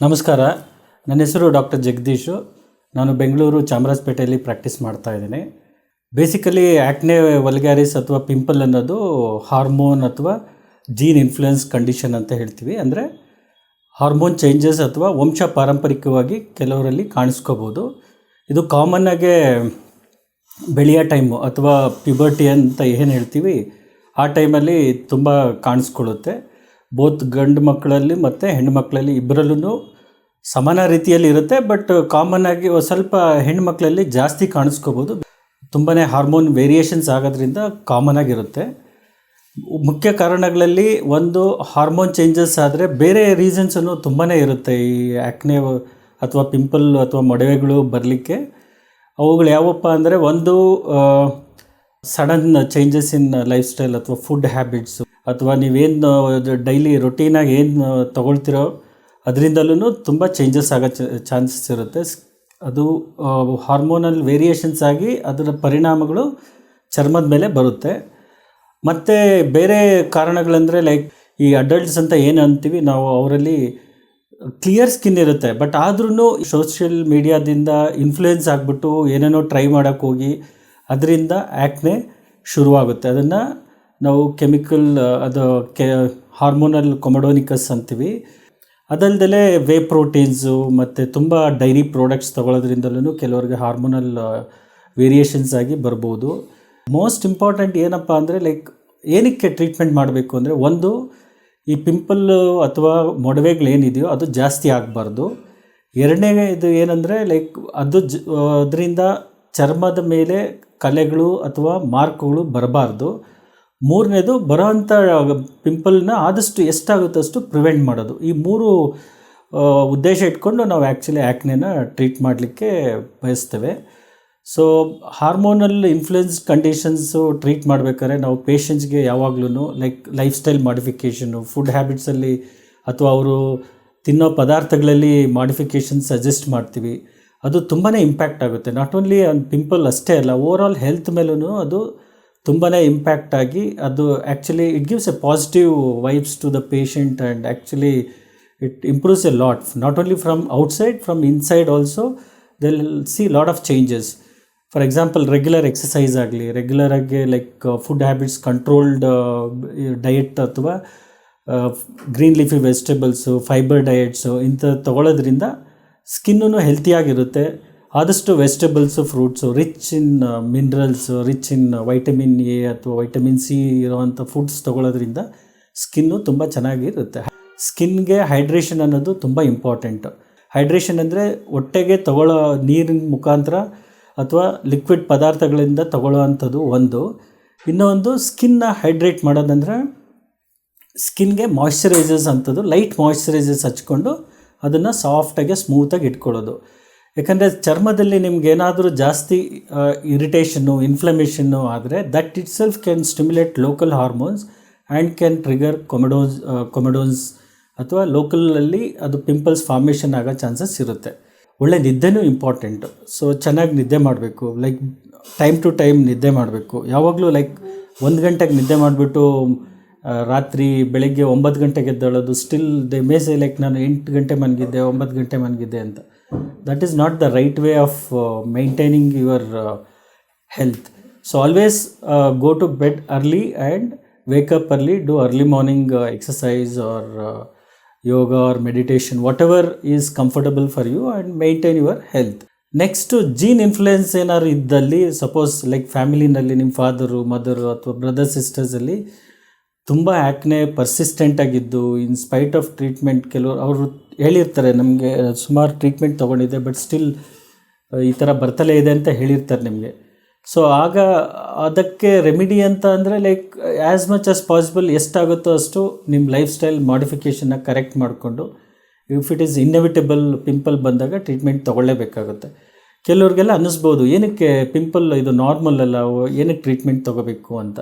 ನಮಸ್ಕಾರ. ನನ್ನ ಹೆಸರು ಡಾಕ್ಟರ್ ಜಗದೀಶು. ನಾನು ಬೆಂಗಳೂರು ಚಾಮರಾಜಪೇಟೆಯಲ್ಲಿ ಪ್ರಾಕ್ಟೀಸ್ ಮಾಡ್ತಾ ಇದ್ದೀನಿ. ಬೇಸಿಕಲಿ ಆ್ಯಕ್ನೆ ವಲ್ಗ್ಯಾರಿಸ್ ಅಥವಾ ಪಿಂಪಲ್ ಅನ್ನೋದು ಹಾರ್ಮೋನ್ ಅಥವಾ ಜೀನ್ ಇನ್ಫ್ಲುಯೆನ್ಸ್ ಕಂಡೀಷನ್ ಅಂತ ಹೇಳ್ತೀವಿ. ಅಂದರೆ ಹಾರ್ಮೋನ್ ಚೇಂಜಸ್ ಅಥವಾ ವಂಶ ಪಾರಂಪರಿಕವಾಗಿ ಕೆಲವರಲ್ಲಿ ಕಾಣಿಸ್ಕೋಬೋದು. ಇದು ಕಾಮನ್ನಾಗೆ ಬೆಳೆಯೋ ಟೈಮು ಅಥವಾ ಪ್ಯುಬರ್ಟಿ ಅಂತ ಏನು ಹೇಳ್ತೀವಿ, ಆ ಟೈಮಲ್ಲಿ ತುಂಬ ಕಾಣಿಸ್ಕೊಳ್ಳುತ್ತೆ. ಬೋತ್ ಗಂಡು ಮಕ್ಕಳಲ್ಲಿ ಮತ್ತು ಹೆಣ್ಣು ಮಕ್ಕಳಲ್ಲಿ ಇಬ್ಬರಲ್ಲೂ ಸಮಾನ ರೀತಿಯಲ್ಲಿ ಇರುತ್ತೆ. ಬಟ್ ಕಾಮನ್ನಾಗಿ ಸ್ವಲ್ಪ ಹೆಣ್ಣು ಮಕ್ಕಳಲ್ಲಿ ಜಾಸ್ತಿ ಕಾಣಿಸ್ಕೋಬೋದು. ತುಂಬಾ ಹಾರ್ಮೋನ್ ವೇರಿಯೇಷನ್ಸ್ ಆಗೋದ್ರಿಂದ ಕಾಮನ್ ಆಗಿರುತ್ತೆ. ಮುಖ್ಯ ಕಾರಣಗಳಲ್ಲಿ ಒಂದು ಹಾರ್ಮೋನ್ ಚೇಂಜಸ್ ಆದರೆ ಬೇರೆ ರೀಸನ್ಸನ್ನು ತುಂಬಾ ಇರುತ್ತೆ ಈ ಆ್ಯಕ್ನೆ ಅಥವಾ ಪಿಂಪಲ್ ಅಥವಾ ಮೊಡವೆಗಳು ಬರಲಿಕ್ಕೆ. ಅವುಗಳು ಯಾವಪ್ಪ ಅಂದರೆ, ಒಂದು sudden changes in life style ಅಥವಾ ಫುಡ್ ಹ್ಯಾಬಿಟ್ಸು, ಅಥವಾ ನೀವೇನು ಡೈಲಿ ರೊಟೀನಾಗಿ ಏನು ತೊಗೊಳ್ತಿರೋ ಅದರಿಂದಲೂ ತುಂಬ ಚೇಂಜಸ್ ಆಗೋ ಚಾನ್ಸಸ್ ಇರುತ್ತೆ. ಅದು ಹಾರ್ಮೋನಲ್ ವೇರಿಯೇಷನ್ಸ್ ಆಗಿ ಅದರ ಪರಿಣಾಮಗಳು ಚರ್ಮದ ಮೇಲೆ ಬರುತ್ತೆ. ಮತ್ತು ಬೇರೆ ಕಾರಣಗಳಂದರೆ ಲೈಕ್ ಈ ಅಡಲ್ಟ್ಸ್ ಅಂತ ಏನು ಅಂತೀವಿ ನಾವು, ಅವರಲ್ಲಿ ಕ್ಲಿಯರ್ ಸ್ಕಿನ್ ಇರುತ್ತೆ. ಬಟ್ ಆದ್ರೂ ಸೋಷಿಯಲ್ ಮೀಡಿಯಾದಿಂದ ಇನ್ಫ್ಲೂಯೆನ್ಸ್ ಆಗಿಬಿಟ್ಟು ಏನೇನೋ ಟ್ರೈ ಮಾಡೋಕ್ಕೆ ಹೋಗಿ ಅದರಿಂದ ಆ್ಯಕ್ನೆ ಶುರುವಾಗುತ್ತೆ. ಅದನ್ನು ನಾವು ಕೆಮಿಕಲ್ ಹಾರ್ಮೋನಲ್ ಕೊಮಡೋನಿಕಸ್ ಅಂತೀವಿ. ಅದಲ್ಲದೆ ವೇ ಪ್ರೋಟೀನ್ಸು ಮತ್ತು ತುಂಬ ಡೈರಿ ಪ್ರಾಡಕ್ಟ್ಸ್ ತೊಗೊಳೋದ್ರಿಂದಲೂ ಕೆಲವರಿಗೆ ಹಾರ್ಮೋನಲ್ ವೇರಿಯೇಷನ್ಸ್ ಆಗಿ ಬರ್ಬೋದು. ಮೋಸ್ಟ್ ಇಂಪಾರ್ಟೆಂಟ್ ಏನಪ್ಪ ಅಂದರೆ, ಲೈಕ್ ಏನಕ್ಕೆ ಟ್ರೀಟ್ಮೆಂಟ್ ಮಾಡಬೇಕು ಅಂದರೆ, ಒಂದು ಈ ಪಿಂಪಲ್ಲು ಅಥವಾ ಮೊಡವೆಗಳೇನಿದೆಯೋ ಅದು ಜಾಸ್ತಿ ಆಗಬಾರ್ದು. ಎರಡನೇ ಇದು ಏನಂದರೆ, ಲೈಕ್ ಅದರಿಂದ ಚರ್ಮದ ಮೇಲೆ ಕಲೆಗಳು ಅಥವಾ ಮಾರ್ಕ್ಗಳು ಬರಬಾರ್ದು. ಮೂರನೇದು, ಬರೋವಂಥ ಪಿಂಪಲ್ನ ಆದಷ್ಟು ಎಷ್ಟಾಗುತ್ತೋ ಅಷ್ಟು ಪ್ರಿವೆಂಟ್ ಮಾಡೋದು. ಈ ಮೂರು ಉದ್ದೇಶ ಇಟ್ಕೊಂಡು ನಾವು ಆ್ಯಕ್ಚುಲಿ ಆ್ಯಕ್ನೆನ ಟ್ರೀಟ್ ಮಾಡಲಿಕ್ಕೆ ಬಯಸ್ತೇವೆ. So hormonal influence conditions treat ಮಾಡಬೇಕಾದ್ರೆ ನಾವು ಪೇಷಂಟ್ಸ್ಗೆ ಯಾವಾಗ್ಲೂ ಲೈಫ್ ಸ್ಟೈಲ್ ಮಾಡಿಫಿಕೇಷನು, ಫುಡ್ ಹ್ಯಾಬಿಟ್ಸಲ್ಲಿ ಅಥವಾ ಅವರು ತಿನ್ನೋ ಪದಾರ್ಥಗಳಲ್ಲಿ ಮಾಡಿಫಿಕೇಷನ್ ಸಜೆಸ್ಟ್ ಮಾಡ್ತೀವಿ. ಅದು ತುಂಬಾ ಇಂಪ್ಯಾಕ್ಟ್ ಆಗುತ್ತೆ. ನಾಟ್ ಓನ್ಲಿ ಪಿಂಪಲ್ ಅಷ್ಟೇ ಅಲ್ಲ, ಓವರ್ ಆಲ್ ಹೆಲ್ತ್ ಮೇಲೂ ಅದು ತುಂಬಾ ಇಂಪ್ಯಾಕ್ಟ್ ಆಗಿ ಅದು actually it gives a positive vibes to the patient and actually it improves a lot. Not only from outside, from inside also they will see lot of changes. For example, regular exercise ಆಗಲಿ, ರೆಗ್ಯುಲರಾಗಿ like food habits, controlled diet ಅಥವಾ green leafy vegetables, fibre diets ಇಂಥದ್ದು ತೊಗೊಳೋದ್ರಿಂದ ಸ್ಕಿನ್ನೂ ಹೆಲ್ತಿಯಾಗಿರುತ್ತೆ. ಆದಷ್ಟು vegetables, fruits rich in minerals, rich in vitamin A ಅಥವಾ vitamin C ಇರೋವಂಥ ಫುಡ್ಸ್ ತೊಗೊಳೋದ್ರಿಂದ ಸ್ಕಿನ್ನು ತುಂಬ ಚೆನ್ನಾಗಿರುತ್ತೆ. ಸ್ಕಿನ್ಗೆ ಹೈಡ್ರೇಷನ್ ಅನ್ನೋದು ತುಂಬ ಇಂಪಾರ್ಟೆಂಟು. ಹೈಡ್ರೇಷನ್ ಅಂದರೆ ಹೊಟ್ಟೆಗೆ ತಗೊಳ್ಳೋ ನೀರಿನ ಮುಖಾಂತರ ಅಥವಾ ಲಿಕ್ವಿಡ್ ಪದಾರ್ಥಗಳಿಂದ ತಗೊಳ್ಳೋ ಅಂಥದ್ದು ಒಂದು. ಇನ್ನೊಂದು, ಸ್ಕಿನ್ನ ಹೈಡ್ರೇಟ್ ಮಾಡೋದಂದರೆ ಸ್ಕಿನ್ಗೆ ಮಾಯ್ಶ್ಚರೈಸರ್ಸ್ ಅಂಥದ್ದು, ಲೈಟ್ ಮಾಯ್ಶ್ಚರೈಸರ್ಸ್ ಹಚ್ಕೊಂಡು ಅದನ್ನು ಸಾಫ್ಟಾಗಿ ಸ್ಮೂತಾಗಿ ಇಟ್ಕೊಳ್ಳೋದು. ಯಾಕಂದರೆ ಚರ್ಮದಲ್ಲಿ ನಿಮ್ಗೇನಾದರೂ ಜಾಸ್ತಿ ಇರಿಟೇಷನ್ನು, ಇನ್ಫ್ಲಮೇಷನ್ನು ಆದರೆ that itself can stimulate local hormones and can trigger comedones ಅಥವಾ ಲೋಕಲಲ್ಲಿ ಅದು ಪಿಂಪಲ್ಸ್ ಫಾರ್ಮೇಷನ್ ಆಗೋ ಚಾನ್ಸಸ್ ಇರುತ್ತೆ. ಒಳ್ಳೆ ನಿದ್ದೆನೂ ಇಂಪಾರ್ಟೆಂಟು. ಸೊ ಚೆನ್ನಾಗಿ ನಿದ್ದೆ ಮಾಡಬೇಕು. ಲೈಕ್ ಟೈಮ್ ಟು ಟೈಮ್ ನಿದ್ದೆ ಮಾಡಬೇಕು. ಯಾವಾಗಲೂ ಲೈಕ್ 1 ಗಂಟೆಗೆ ನಿದ್ದೆ ಮಾಡಿಬಿಟ್ಟು ರಾತ್ರಿ ಬೆಳಗ್ಗೆ 9 ಗಂಟೆಗೆ ಎದ್ದೇಳೋದು, still they may say like ನಾನು 8 ಗಂಟೆ ಮನಗಿದ್ದೆ, 9 ಗಂಟೆ ಮನಗಿದ್ದೆ ಅಂತ. That is not the right way of maintaining your health. So always go to bed early and wake up early, do early morning exercise or yoga or meditation, whatever is comfortable for you, and maintain your health. Next, gene influence ಏನಾದ್ರು ಇದ್ದಲ್ಲಿ, suppose like ಫ್ಯಾಮಿಲಿನಲ್ಲಿ ನಿಮ್ಮ father, mother ಅಥವಾ brother ಸಿಸ್ಟರ್ಸಲ್ಲಿ ತುಂಬ acne persistent ಆಗಿದ್ದು, in spite of treatment, ಕೆಲವರು ಅವರು ಹೇಳಿರ್ತಾರೆ ನಮಗೆ ಸುಮಾರು ಟ್ರೀಟ್ಮೆಂಟ್ ತೊಗೊಂಡಿದ್ದೆ ಬಟ್ ಸ್ಟಿಲ್ ಈ ಥರ ಬರ್ತಲೇ ಇದೆ ಅಂತ ಹೇಳಿರ್ತಾರೆ ನಿಮಗೆ. ಸೊ ಆಗ ಅದಕ್ಕೆ ರೆಮಿಡಿ ಅಂತ ಅಂದರೆ, like as much as possible ಎಷ್ಟಾಗುತ್ತೋ ಅಷ್ಟು ನಿಮ್ಮ ಲೈಫ್ ಸ್ಟೈಲ್ ಮಾಡಿಫಿಕೇಷನ್ನ ಕರೆಕ್ಟ್ ಮಾಡಿಕೊಂಡು, if it is inevitable pimple ಬಂದಾಗ ಟ್ರೀಟ್ಮೆಂಟ್ ತೊಗೊಳ್ಳೇಬೇಕಾಗುತ್ತೆ. ಕೆಲವ್ರಿಗೆಲ್ಲ ಅನ್ನಿಸ್ಬೋದು, ಏನಕ್ಕೆ ಪಿಂಪಲ್ ಇದು ನಾರ್ಮಲ್ ಅಲ್ಲ, ಏನಕ್ಕೆ ಟ್ರೀಟ್ಮೆಂಟ್ ತೊಗೋಬೇಕು ಅಂತ.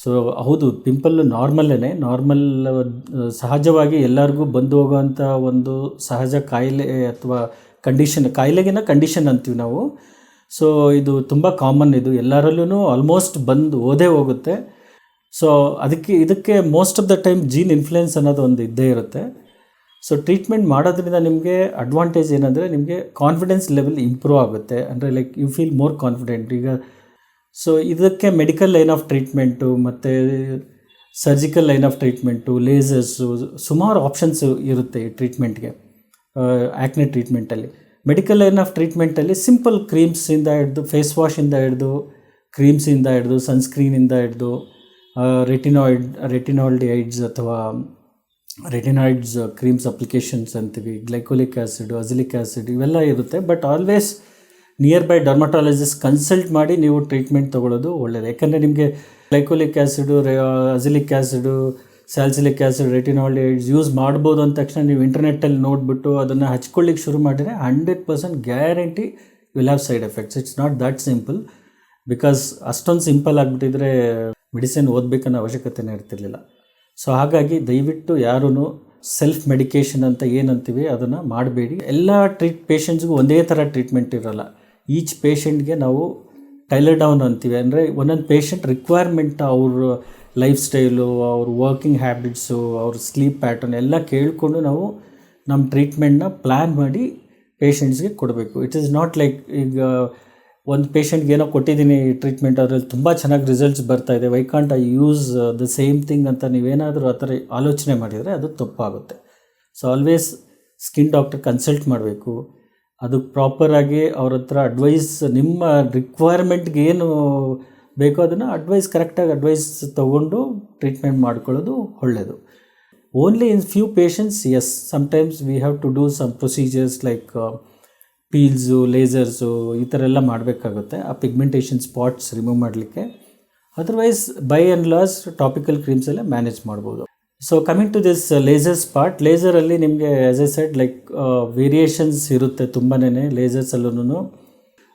ಸೊ ಹೌದು, ಪಿಂಪಲ್ಲು ನಾರ್ಮಲ್ ಸಹಜವಾಗಿ ಎಲ್ಲರಿಗೂ ಬಂದು ಹೋಗೋವಂಥ ಒಂದು ಸಹಜ ಕಾಯಿಲೆ ಅಥವಾ ಕಾಯಿಲೆಗಿನ ಕಂಡೀಷನ್ ಅಂತೀವಿ ನಾವು. ಸೊ ಇದು ತುಂಬ ಕಾಮನ್, ಇದು ಎಲ್ಲರಲ್ಲೂ ಆಲ್ಮೋಸ್ಟ್ ಬಂದು ಹೋದೇ ಹೋಗುತ್ತೆ. ಸೊ ಇದಕ್ಕೆ most of the time gene influence ಅನ್ನೋದು ಒಂದು ಇದ್ದೇ ಇರುತ್ತೆ. ಸೊ ಟ್ರೀಟ್ಮೆಂಟ್ ಮಾಡೋದ್ರಿಂದ ನಿಮಗೆ ಅಡ್ವಾಂಟೇಜ್ ಏನಂದರೆ ನಿಮಗೆ ಕಾನ್ಫಿಡೆನ್ಸ್ ಲೆವೆಲ್ ಇಂಪ್ರೂವ್ ಆಗುತ್ತೆ. ಅಂದರೆ like you feel more confident. ಈಗ ಸೊ ಇದಕ್ಕೆ ಮೆಡಿಕಲ್ ಲೈನ್ ಆಫ್ ಟ್ರೀಟ್ಮೆಂಟು ಮತ್ತು surgical line of treatment, lasers, ಸುಮಾರು ಆಪ್ಷನ್ಸು ಇರುತ್ತೆ ಈ ಟ್ರೀಟ್ಮೆಂಟ್ಗೆ, ಆ್ಯಕ್ನೆ ಟ್ರೀಟ್ಮೆಂಟಲ್ಲಿ. ಮೆಡಿಕಲ್ ಲೈನ್ ಆಫ್ ಟ್ರೀಟ್ಮೆಂಟಲ್ಲಿ ಸಿಂಪಲ್ ಕ್ರೀಮ್ಸಿಂದ ಹಿಡಿದು, ಫೇಸ್ ವಾಶಿಂದ ಹಿಡಿದು, ಕ್ರೀಮ್ಸಿಂದ ಹಿಡಿದು, ಸನ್ಸ್ಕ್ರೀನಿಂದ ಹಿಡಿದು, ರೆಟಿನಾಯ್ಡ್ಸ್ ಅಥವಾ ರೆಟಿನಾಯ್ಡ್ಸ್ ಕ್ರೀಮ್ಸ್ ಅಪ್ಲಿಕೇಶನ್ಸ್ ಅಂತೀವಿ, ಗ್ಲೈಕೋಲಿಕ್ ಆ್ಯಸಿಡ್, ಅಜಿಲಿಕ್ ಆ್ಯಸಿಡ್ ಇವೆಲ್ಲ ಇರುತ್ತೆ. But always nearby dermatologist consult ಮಾಡಿ ನೀವು ಟ್ರೀಟ್ಮೆಂಟ್ ತೊಗೊಳ್ಳೋದು ಒಳ್ಳೆಯದು. ಯಾಕಂದರೆ ನಿಮಗೆ glycolic acid, azelaic acid, salicylic acid, retinoids use ಮಾಡ್ಬೋದು ಅಂದ ತಕ್ಷಣ ನೀವು ಇಂಟರ್ನೆಟ್ಟಲ್ಲಿ ನೋಡಿಬಿಟ್ಟು ಅದನ್ನು ಹಚ್ಕೊಳ್ಳಿಕ್ಕೆ ಶುರು ಮಾಡಿದರೆ 100% guarantee will have side effects. It's not that simple. Because ಅಷ್ಟೊಂದು ಸಿಂಪಲ್ ಆಗಿಬಿಟ್ಟಿದ್ರೆ ಮೆಡಿಸಿನ್ ಓದಬೇಕನ್ನೋ ಅವಶ್ಯಕತೆನೇ ಇರ್ತಿರ್ಲಿಲ್ಲ. ಸೊ ಹಾಗಾಗಿ ದಯವಿಟ್ಟು ಯಾರೂ ಸೆಲ್ಫ್ ಮೆಡಿಕೇಷನ್ ಅಂತ ಏನಂತೀವಿ ಅದನ್ನು ಮಾಡಬೇಡಿ. ಎಲ್ಲ ಪೇಷಂಟ್ಸ್ಗೂ ಒಂದೇ ಥರ ಟ್ರೀಟ್ಮೆಂಟ್ ಇರೋಲ್ಲ. ಈಚ್ ಪೇಷಂಟ್ಗೆ ನಾವು ಟೈಲರ್ ಡೌನ್ ಅಂತೀವಿ. ಅಂದರೆ ಒಂದೊಂದು ಪೇಷಂಟ್ ರಿಕ್ವೈರ್ಮೆಂಟ್, ಅವ್ರ ಲೈಫ್ ಸ್ಟೈಲು, ಅವ್ರ ವರ್ಕಿಂಗ್ ಹ್ಯಾಬಿಟ್ಸು, ಅವ್ರ ಸ್ಲೀಪ್ ಪ್ಯಾಟರ್ನ್ ಎಲ್ಲ ಕೇಳಿಕೊಂಡು ನಾವು ನಮ್ಮ ಟ್ರೀಟ್ಮೆಂಟ್ನ ಪ್ಲ್ಯಾನ್ ಮಾಡಿ ಪೇಷಂಟ್ಸ್ಗೆ ಕೊಡಬೇಕು. ಇಟ್ ಈಸ್ ನಾಟ್ ಲೈಕ್ ಈಗ ಒಂದು ಪೇಷಂಟ್ಗೆ ಏನೋ ಕೊಟ್ಟಿದ್ದೀನಿ ಟ್ರೀಟ್ಮೆಂಟ್, ಅದರಲ್ಲಿ ತುಂಬ ಚೆನ್ನಾಗಿ ರಿಸಲ್ಟ್ಸ್ ಬರ್ತಾಯಿದೆ, why can't I use the same thing ಅಂತ ನೀವೇನಾದರೂ ಆ ಥರ ಆಲೋಚನೆ ಮಾಡಿದರೆ ಅದು ತಪ್ಪಾಗುತ್ತೆ. So always skin doctor consult ಮಾಡಬೇಕು. ಅದಕ್ಕೆ ಪ್ರಾಪರಾಗಿ ಅವ್ರ ಹತ್ರ ಅಡ್ವೈಸ್, ನಿಮ್ಮ ರಿಕ್ವೈರ್ಮೆಂಟ್ಗೆ ಏನು ಬೇಕೋ ಅದನ್ನು ಕರೆಕ್ಟಾಗಿ ಅಡ್ವೈಸ್ ತೊಗೊಂಡು ಟ್ರೀಟ್ಮೆಂಟ್ ಮಾಡ್ಕೊಳ್ಳೋದು ಒಳ್ಳೆಯದು. Only in few patients, yes, sometimes we have to do some procedures like peels, lasers ಈ ಥರ ಎಲ್ಲ ಮಾಡಬೇಕಾಗುತ್ತೆ ಆ ಪಿಗ್ಮೆಂಟೇಷನ್ ಸ್ಪಾಟ್ಸ್ ರಿಮೂವ್ ಮಾಡಲಿಕ್ಕೆ. Otherwise by and large topical ಕ್ರೀಮ್ಸಲ್ಲೇ ಮ್ಯಾನೇಜ್ ಮಾಡ್ಬೋದು. So coming to this lasers part, ಲೇಸರಲ್ಲಿ ನಿಮಗೆ as a said like variations ಇರುತ್ತೆ ತುಂಬನೇ ಲೇಸರ್ಸಲ್ಲೂ.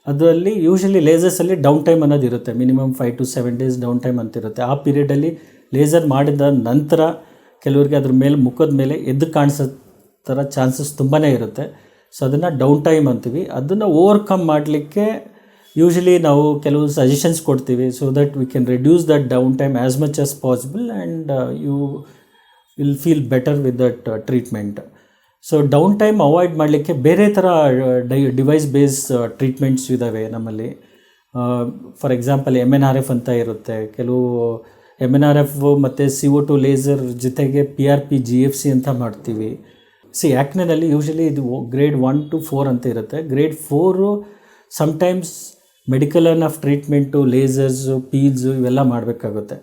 ಅದರಲ್ಲಿ ಯೂಶಲಿ ಲೇಸರ್ಸಲ್ಲಿ ಡೌನ್ ಟೈಮ್ ಅನ್ನೋದು ಇರುತ್ತೆ, minimum 5 to 7 days down time ಅಂತಿರುತ್ತೆ. ಆ ಪೀರಿಯಡಲ್ಲಿ ಲೇಸರ್ ಮಾಡಿದ ನಂತರ ಕೆಲವರಿಗೆ ಅದ್ರ ಮೇಲೆ ಮುಖದ ಮೇಲೆ ಎದ್ದು ಕಾಣಿಸೋ ಥರ ಚಾನ್ಸಸ್ ತುಂಬಾ ಇರುತ್ತೆ. ಸೊ ಅದನ್ನು ಡೌನ್ ಟೈಮ್ ಅಂತೀವಿ. ಅದನ್ನು ಓವರ್ಕಮ್ ಮಾಡಲಿಕ್ಕೆ ಯೂಶಲಿ ನಾವು ಕೆಲವು ಸಜೆಷನ್ಸ್ ಕೊಡ್ತೀವಿ, so that we can reduce that down time as much as possible and you will feel better with that treatment. So down time avoid ಮಾಡಲಿಕ್ಕೆ ಬೇರೆ ಥರ ಡಿವೈಸ್ ಬೇಸ್ ಟ್ರೀಟ್ಮೆಂಟ್ಸ್ ಇದ್ದಾವೆ ನಮ್ಮಲ್ಲಿ. ಫಾರ್ ಎಕ್ಸಾಂಪಲ್ MNRF ಅಂತ ಇರುತ್ತೆ. ಕೆಲವು MNRF ಮತ್ತು CO2 laser ಜೊತೆಗೆ PRP GFC ಅಂತ ಮಾಡ್ತೀವಿ. ಆ್ಯಕ್ನೆನಲ್ಲಿ ಯೂಶಲಿ ಇದು ಗ್ರೇಡ್ 1 to 4 ಅಂತ ಇರುತ್ತೆ. Grade 4 sometimes medical line of treatment, lasers, peels ಇವೆಲ್ಲ ಮಾಡಬೇಕಾಗುತ್ತೆ.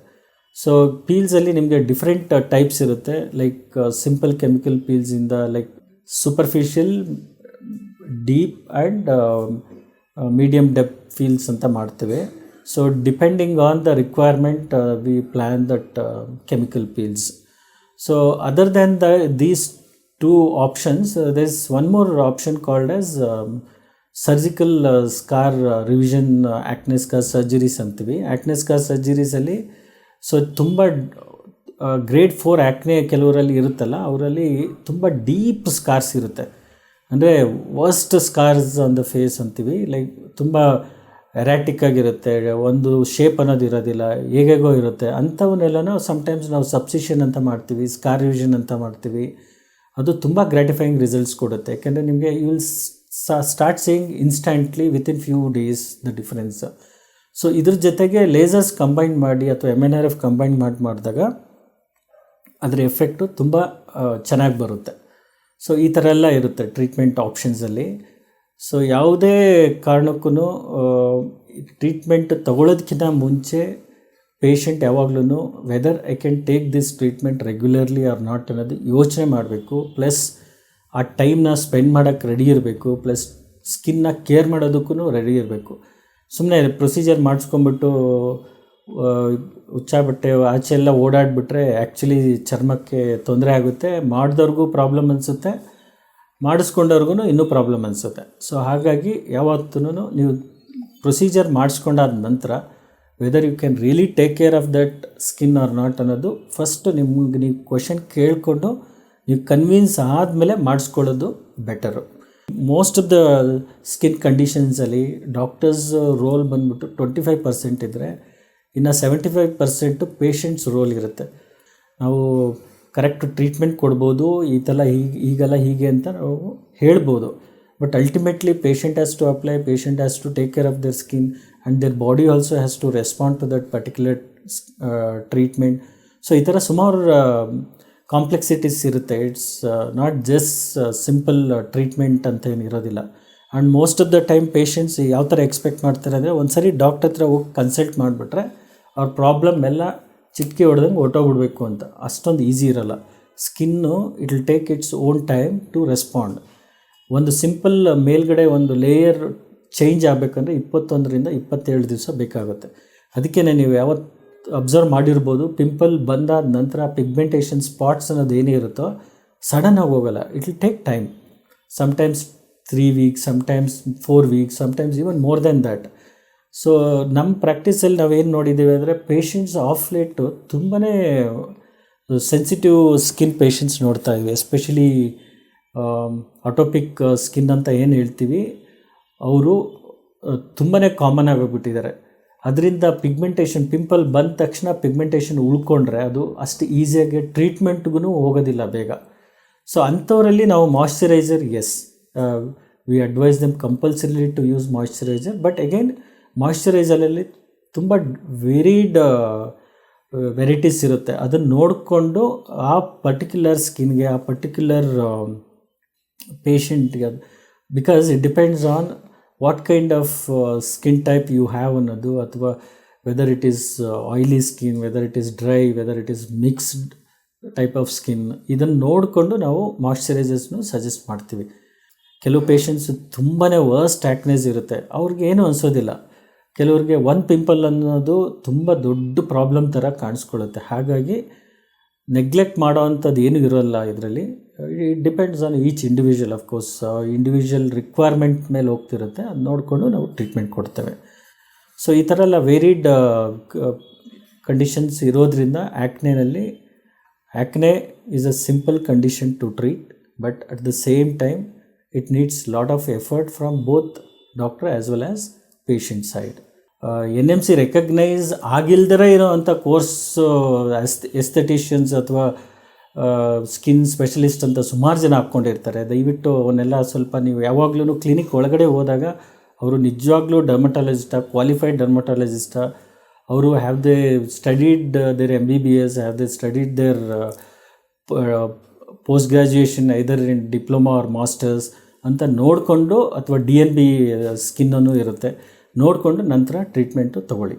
ಸೊ ಪೀಲ್ಸಲ್ಲಿ ನಿಮಗೆ ಡಿಫ್ರೆಂಟ್ ಟೈಪ್ಸ್ ಇರುತ್ತೆ. ಲೈಕ್ ಸಿಂಪಲ್ ಕೆಮಿಕಲ್ ಪೀಲ್ಸಿಂದ like superficial, deep and medium depth peels ಅಂತ ಮಾಡ್ತೇವೆ. So depending on the requirement we plan that chemical peels. So other than these two options, there is one more option called as surgical scar revision acne scar surgeries ಅಂತೀವಿ. Acne scar ಸರ್ಜರೀಸಲ್ಲಿ so ತುಂಬ grade 4 acne ಕೆಲವರಲ್ಲಿ ಇರುತ್ತಲ್ಲ, ಅವರಲ್ಲಿ ತುಂಬ deep scars ಇರುತ್ತೆ. ಅಂದರೆ worst scars on the face ಅಂತೀವಿ. ಲೈಕ್ ತುಂಬ ಎರಾಟಿಕ್ ಆಗಿರುತ್ತೆ, ಒಂದು ಶೇಪ್ ಅನ್ನೋದು ಇರೋದಿಲ್ಲ, ಹೇಗೇಗೋ ಇರುತ್ತೆ. ಅಂಥವನ್ನೆಲ್ಲನೂ ಸಮ್ಟೈಮ್ಸ್ ನಾವು ಸಬ್ಸಿಷನ್ ಅಂತ ಮಾಡ್ತೀವಿ, ಸ್ಕಾರ್ ರಿವಿಷನ್ ಅಂತ ಮಾಡ್ತೀವಿ. ಅದು ತುಂಬ ಗ್ರ್ಯಾಟಿಫೈಯಿಂಗ್ ರಿಸಲ್ಟ್ಸ್ ಕೊಡುತ್ತೆ. ಯಾಕೆಂದರೆ ನಿಮಗೆ you will start seeing instantly within few days the difference. So ಇದ್ರ ಜೊತೆಗೆ ಲೇಸರ್ಸ್ ಕಂಬೈನ್ ಮಾಡಿ ಅಥವಾ MNRF ಕಂಬೈನ್ ಮಾಡಿದಾಗ ಅದರ ಎಫೆಕ್ಟು ತುಂಬ ಚೆನ್ನಾಗಿ ಬರುತ್ತೆ. ಸೊ ಈ ಥರ ಎಲ್ಲ ಇರುತ್ತೆ ಟ್ರೀಟ್ಮೆಂಟ್ ಆಪ್ಷನ್ಸಲ್ಲಿ. ಸೊ ಯಾವುದೇ ಕಾರಣಕ್ಕೂ ಟ್ರೀಟ್ಮೆಂಟ್ ತಗೊಳ್ಳೋದಕ್ಕಿಂತ ಮುಂಚೆ ಪೇಷಂಟ್ ಯಾವಾಗಲೂ whether I can take this treatment regularly or not ಅನ್ನೋದು ಯೋಚನೆ ಮಾಡಬೇಕು. ಪ್ಲಸ್ ಆ ಟೈಮ್ನ ಸ್ಪೆಂಡ್ ಮಾಡೋಕ್ಕೆ ರೆಡಿ ಇರಬೇಕು. ಪ್ಲಸ್ ಸ್ಕಿನ್ನ ಕೇರ್ ಮಾಡೋದಕ್ಕೂ ರೆಡಿ ಇರಬೇಕು. ಸುಮ್ಮನೆ ಪ್ರೊಸೀಜರ್ ಮಾಡಿಸ್ಕೊಂಬಿಟ್ಟು ಬಟ್ಟೆ ಆಚೆ ಎಲ್ಲ ಓಡಾಡಿಬಿಟ್ರೆ ಆ್ಯಕ್ಚುಲಿ ಚರ್ಮಕ್ಕೆ ತೊಂದರೆ ಆಗುತ್ತೆ. ಮಾಡಿದವ್ರಿಗೂ ಪ್ರಾಬ್ಲಮ್ ಅನಿಸುತ್ತೆ, ಮಾಡಿಸ್ಕೊಂಡವ್ರಿಗೂ ಇನ್ನೂ ಪ್ರಾಬ್ಲಮ್ ಅನಿಸುತ್ತೆ. ಸೊ ಹಾಗಾಗಿ ಯಾವತ್ತೂ ನೀವು ಪ್ರೊಸೀಜರ್ ಮಾಡಿಸ್ಕೊಂಡಾದ ನಂತರ whether you can really take care of that skin or not ಅನ್ನೋದು ಫಸ್ಟ್ ನಿಮಗೆ ನೀವು ಕ್ವಶನ್ ಕೇಳಿಕೊಂಡು ನೀವು ಕನ್ವಿನ್ಸ್ ಆದಮೇಲೆ ಮಾಡಿಸ್ಕೊಳ್ಳೋದು better. Most of the skin ಕಂಡೀಷನ್ಸಲ್ಲಿ ಡಾಕ್ಟರ್ಸ್ ರೋಲ್ ಬಂದ್ಬಿಟ್ಟು 25% ಇದ್ದರೆ ಇನ್ನು 75% ಪೇಷಂಟ್ಸ್ ರೋಲ್ ಇರುತ್ತೆ. ನಾವು ಕರೆಕ್ಟ್ ಟ್ರೀಟ್ಮೆಂಟ್ ಕೊಡ್ಬೋದು, ಈಗೆಲ್ಲ ಹೀಗೆ ಅಂತ ನಾವು ಹೇಳ್ಬೋದು. But ultimately patient has to apply, patient has to take care of their skin and their body also has to respond to that particular treatment. So ಈ ಥರ ಸುಮಾರು ಕಾಂಪ್ಲೆಕ್ಸಿಟೀಸ್ ಇರುತ್ತೆ. It's not just simple treatment ಅಂತ ಏನು ಇರೋದಿಲ್ಲ. And most of the time patients ಯಾವ ಥರ expect ಮಾಡ್ತಾರೆ ಅಂದರೆ, ಒಂದು ಸರಿ ಡಾಕ್ಟರ್ ಹತ್ರ ಹೋಗಿ ಕನ್ಸಲ್ಟ್ ಮಾಡಿಬಿಟ್ರೆ ಅವ್ರ ಪ್ರಾಬ್ಲಮ್ ಎಲ್ಲ ಚಿಟಿಕೆ ಹೊಡೆದಂಗೆ ಹೊಟ್ಟೋಗ್ಬಿಡ್ಬೇಕು ಅಂತ. ಅಷ್ಟೊಂದು ಈಸಿ ಇರಲ್ಲ. Skin it will take its own time to respond. ಒಂದು ಸಿಂಪಲ್ ಮೇಲ್ಗಡೆ ಒಂದು ಲೇಯರ್ ಚೇಂಜ್ ಆಗಬೇಕಂದ್ರೆ 21ರಿಂದ 27 ದಿವಸ ಬೇಕಾಗುತ್ತೆ. ಅದಕ್ಕೆ ನೀವು ಯಾವತ್ತು ಅಬ್ಸರ್ವ್ ಮಾಡಿರ್ಬೋದು, ಪಿಂಪಲ್ ಬಂದಾದ ನಂತರ ಪಿಗ್ಮೆಂಟೇಷನ್ ಸ್ಪಾಟ್ಸ್ ಅನ್ನೋದು ಏನೇ ಇರುತ್ತೋ ಸಡನ್ನಾಗಿ ಹೋಗಲ್ಲ. It will take time. Sometimes 3 weeks, sometimes 4 weeks, sometimes even more than that. So ನಮ್ಮ ಪ್ರಾಕ್ಟೀಸಲ್ಲಿ ನಾವೇನು ನೋಡಿದ್ದೀವಿ ಅಂದರೆ, ಪೇಷಂಟ್ಸ್ ಆಫ್ ಲೇಟು ತುಂಬಾ ಸೆನ್ಸಿಟಿವ್ ಸ್ಕಿನ್ ಪೇಷಂಟ್ಸ್ ನೋಡ್ತಾ ಇದ್ವಿ. ಎಸ್ಪೆಷಲಿ ಅಟೋಪಿಕ್ ಸ್ಕಿನ್ ಅಂತ ಏನು ಹೇಳ್ತೀವಿ, ಅವರು ತುಂಬಾ ಕಾಮನ್ ಆಗೋಗ್ಬಿಟ್ಟಿದ್ದಾರೆ. ಅದರಿಂದ ಪಿಗ್ಮೆಂಟೇಷನ್, ಪಿಂಪಲ್ ಬಂದ ತಕ್ಷಣ ಪಿಗ್ಮೆಂಟೇಷನ್ ಉಳ್ಕೊಂಡ್ರೆ ಅದು ಅಷ್ಟು ಈಸಿಯಾಗಿ ಟ್ರೀಟ್ಮೆಂಟ್ಗೂ ಹೋಗೋದಿಲ್ಲ ಬೇಗ. ಸೊ ಅಂಥವರಲ್ಲಿ ನಾವು moisturiser, yes, we advise them compulsorily to use moisturiser. But again ಮಾಯ್ಶ್ಚರೈಸರಲ್ಲಿ ತುಂಬ ವೆರೈಟೀಸ್ ಇರುತ್ತೆ. ಅದನ್ನು ನೋಡಿಕೊಂಡು ಆ ಪರ್ಟಿಕ್ಯುಲರ್ ಸ್ಕಿನ್ಗೆ, ಆ ಪರ್ಟಿಕ್ಯುಲರ್ ಪೇಷಂಟ್ಗೆ, because it depends on what kind of skin type you have ಅನ್ನೋದು, ಅಥವಾ whether it is oily skin, whether it is dry, whether it is mixed type of skin, ಇದನ್ನು ನೋಡಿಕೊಂಡು ನಾವು ಮಾಯ್ಶ್ಚರೈಸರ್ಸ್ನು ಸಜೆಸ್ಟ್ ಮಾಡ್ತೀವಿ. ಕೆಲವು ಪೇಷಂಟ್ಸ್ ತುಂಬಾ ವರ್ಸ್ಟ್ ಆ್ಯಕ್ನೇಸ್ ಇರುತ್ತೆ, ಅವ್ರಿಗೇನು ಅನಿಸೋದಿಲ್ಲ. ಕೆಲವ್ರಿಗೆ ಒಂದು ಪಿಂಪಲ್ ಅನ್ನೋದು ತುಂಬ ದೊಡ್ಡ ಪ್ರಾಬ್ಲಮ್ ಥರ ಕಾಣಿಸ್ಕೊಳ್ಳುತ್ತೆ. ಹಾಗಾಗಿ ನೆಗ್ಲೆಕ್ಟ್ ಮಾಡೋ ಅಂಥದ್ದು ಏನೂ ಇರೋಲ್ಲ ಇದರಲ್ಲಿ. It depends on each individual. Of course individual requirement ಮೇಲೆ ಹೋಗ್ತಿರುತ್ತೆ, ಅದು ನೋಡಿಕೊಂಡು ನಾವು ಟ್ರೀಟ್ಮೆಂಟ್ ಕೊಡ್ತೇವೆ. ಸೊ ಈ ಥರ ಎಲ್ಲ ವೇರಿಡ್ ಕಂಡೀಷನ್ಸ್ ಇರೋದ್ರಿಂದ acne is a simple condition to treat, but at the same time it needs lot of effort from both doctor as well as patient side. NMC recognise ಆಗಿಲ್ದರೆ ಇರೋ ಅಂಥ course ಎಸ್ಥೆಟಿಷಿಯನ್ಸ್ ಅಥವಾ skin specialist ಅಂತ ಸುಮಾರು ಜನ ಹಾಕ್ಕೊಂಡಿರ್ತಾರೆ. ದಯವಿಟ್ಟು ಅವನ್ನೆಲ್ಲ ಸ್ವಲ್ಪ ನೀವು ಯಾವಾಗಲೂ ಕ್ಲಿನಿಕ್ ಒಳಗಡೆ ಹೋದಾಗ ಅವರು ನಿಜವಾಗ್ಲೂ ಡರ್ಮಟಾಲಜಿಸ್ಟ, ಕ್ವಾಲಿಫೈಡ್ ಡರ್ಮಟಾಲಜಿಸ್ಟ, ಅವರು have they studied their MBBS, have they studied their post graduation either in diploma or masters ಅಂತ ನೋಡಿಕೊಂಡು, ಅಥವಾ DNB ಸ್ಕಿನ್ನೂ ಇರುತ್ತೆ, ನೋಡಿಕೊಂಡು ನಂತರ ಟ್ರೀಟ್ಮೆಂಟು ತೊಗೊಳ್ಳಿ.